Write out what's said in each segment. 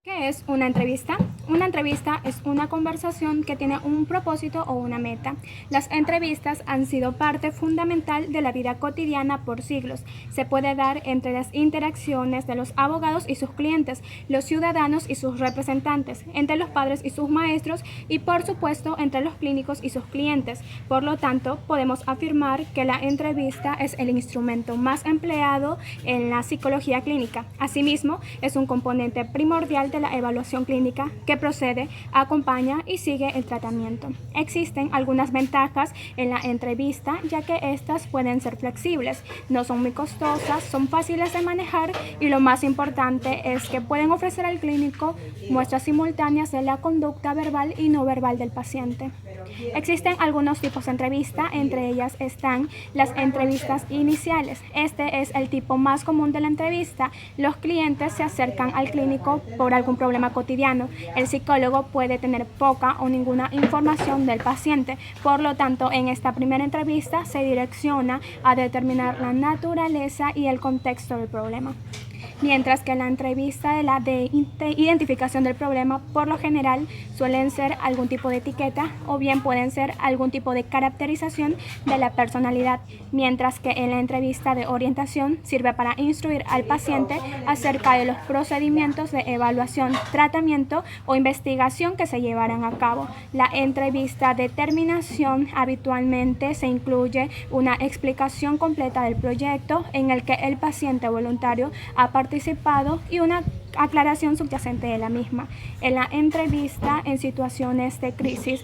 ¿Qué es una entrevista? Una entrevista es una conversación que tiene un propósito o una meta. Las entrevistas han sido parte fundamental de la vida cotidiana por siglos. Se puede dar entre las interacciones de los abogados y sus clientes, los ciudadanos y sus representantes, entre los padres y sus maestros y, por supuesto, entre los clínicos y sus clientes. Por lo tanto, podemos afirmar que la entrevista es el instrumento más empleado en la psicología clínica. Asimismo, es un componente primordial de la evaluación clínica que procede, acompaña y sigue el tratamiento. Existen algunas ventajas en la entrevista, ya que estas pueden ser flexibles, no son muy costosas, son fáciles de manejar y lo más importante es que pueden ofrecer al clínico muestras simultáneas de la conducta verbal y no verbal del paciente. Existen algunos tipos de entrevista, entre ellas están las entrevistas iniciales. Este es el tipo más común de la entrevista. Los clientes se acercan al clínico por algún problema cotidiano. El psicólogo puede tener poca o ninguna información del paciente. Por lo tanto, en esta primera entrevista se direcciona a determinar la naturaleza y el contexto del problema. Mientras que la entrevista de identificación del problema por lo general suelen ser algún tipo de etiqueta o bien pueden ser algún tipo de caracterización de la personalidad, mientras que en la entrevista de orientación sirve para instruir al paciente acerca de los procedimientos de evaluación, tratamiento o investigación que se llevarán a cabo. La entrevista de terminación habitualmente se incluye una explicación completa del proyecto en el que el paciente voluntario ha participado y una aclaración subyacente de la misma. En la entrevista en situaciones de crisis,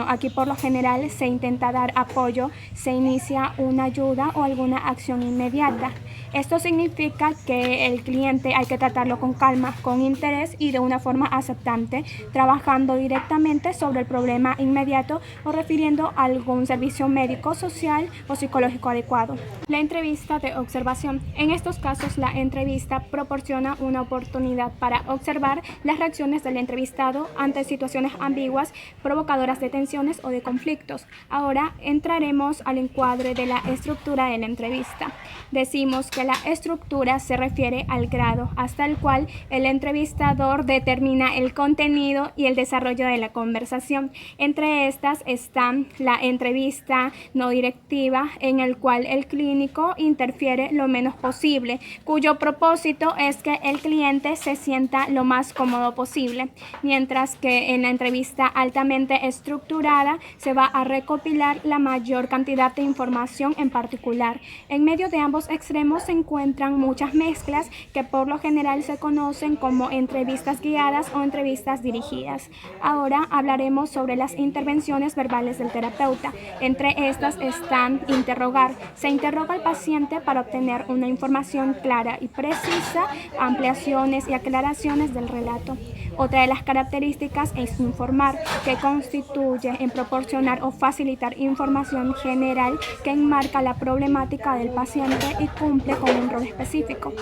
aquí por lo general se intenta dar apoyo, se inicia una ayuda o alguna acción inmediata. Esto significa que el cliente hay que tratarlo con calma, con interés y de una forma aceptante, trabajando directamente sobre el problema inmediato o refiriendo a algún servicio médico, social o psicológico adecuado. La entrevista de observación. En estos casos, la entrevista proporciona una oportunidad para observar las reacciones del entrevistado ante situaciones ambiguas, provocadoras de tensiones o de conflictos. Ahora entraremos al encuadre de la estructura de la entrevista. Decimos que la estructura se refiere al grado hasta el cual el entrevistador determina el contenido y el desarrollo de la conversación. Entre estas están la entrevista no directiva, en el cual el clínico interfiere lo menos posible, cuyo propósito es que el cliente se sienta lo más cómodo posible, mientras que en la entrevista altamente estructurada se va a recopilar la mayor cantidad de información en particular. En medio de ambos extremos se encuentran muchas mezclas que por lo general se conocen como entrevistas guiadas o entrevistas dirigidas. Ahora hablaremos sobre las intervenciones verbales del terapeuta. Entre estas están interrogar. Se interroga al paciente para obtener una información clara y precisa, ampliaciones y aclaraciones del relato. Otra de las características es informar, que constituye en proporcionar o facilitar información general que enmarca la problemática del paciente y cumple con un rol específico.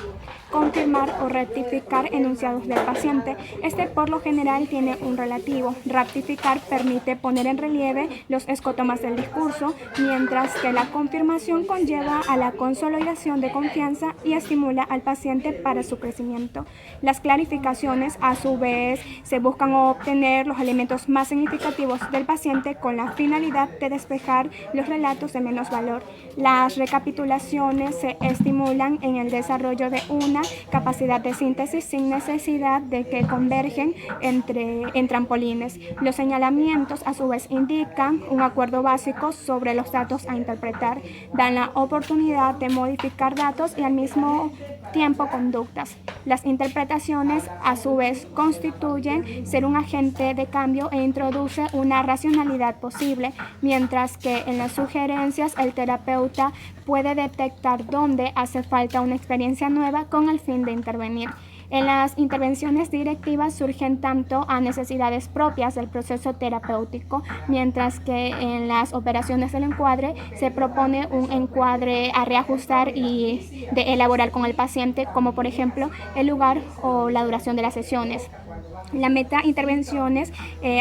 Confirmar o rectificar enunciados del paciente. Este por lo general tiene un relativo. Rectificar permite poner en relieve los escotomas del discurso, mientras que la confirmación conlleva a la consolidación de confianza y estimula al paciente para su crecimiento. Las clarificaciones, a su vez, se buscan obtener los elementos más significativos del paciente con la finalidad de despejar los relatos de menos valor. Las recapitulaciones se estimulan en el desarrollo de una capacidad de síntesis sin necesidad de que convergen en trampolines. Los señalamientos a su vez indican un acuerdo básico sobre los datos a interpretar, dan la oportunidad de modificar datos y al mismo tiempo conductas. Las interpretaciones a su vez constituyen ser un agente de cambio e introduce una racionalidad posible, mientras que en las sugerencias el terapeuta puede detectar dónde hace falta una experiencia nueva con el fin de intervenir. En las intervenciones directivas surgen tanto a necesidades propias del proceso terapéutico, mientras que en las operaciones del encuadre se propone un encuadre a reajustar y de elaborar con el paciente, como por ejemplo el lugar o la duración de las sesiones. La meta intervenciones,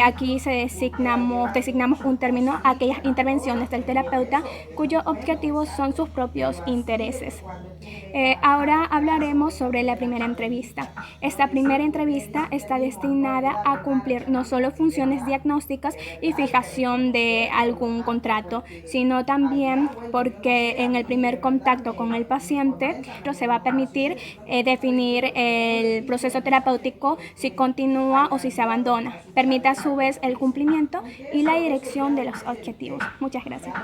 aquí designamos un término a aquellas intervenciones del terapeuta cuyo objetivo son sus propios intereses. Ahora hablaremos sobre la primera entrevista. Esta primera entrevista está destinada a cumplir no solo funciones diagnósticas y fijación de algún contrato, sino también porque en el primer contacto con el paciente se va a permitir definir el proceso terapéutico, si continúa o si se abandona. Permite a su vez el cumplimiento y la dirección de los objetivos. Muchas gracias.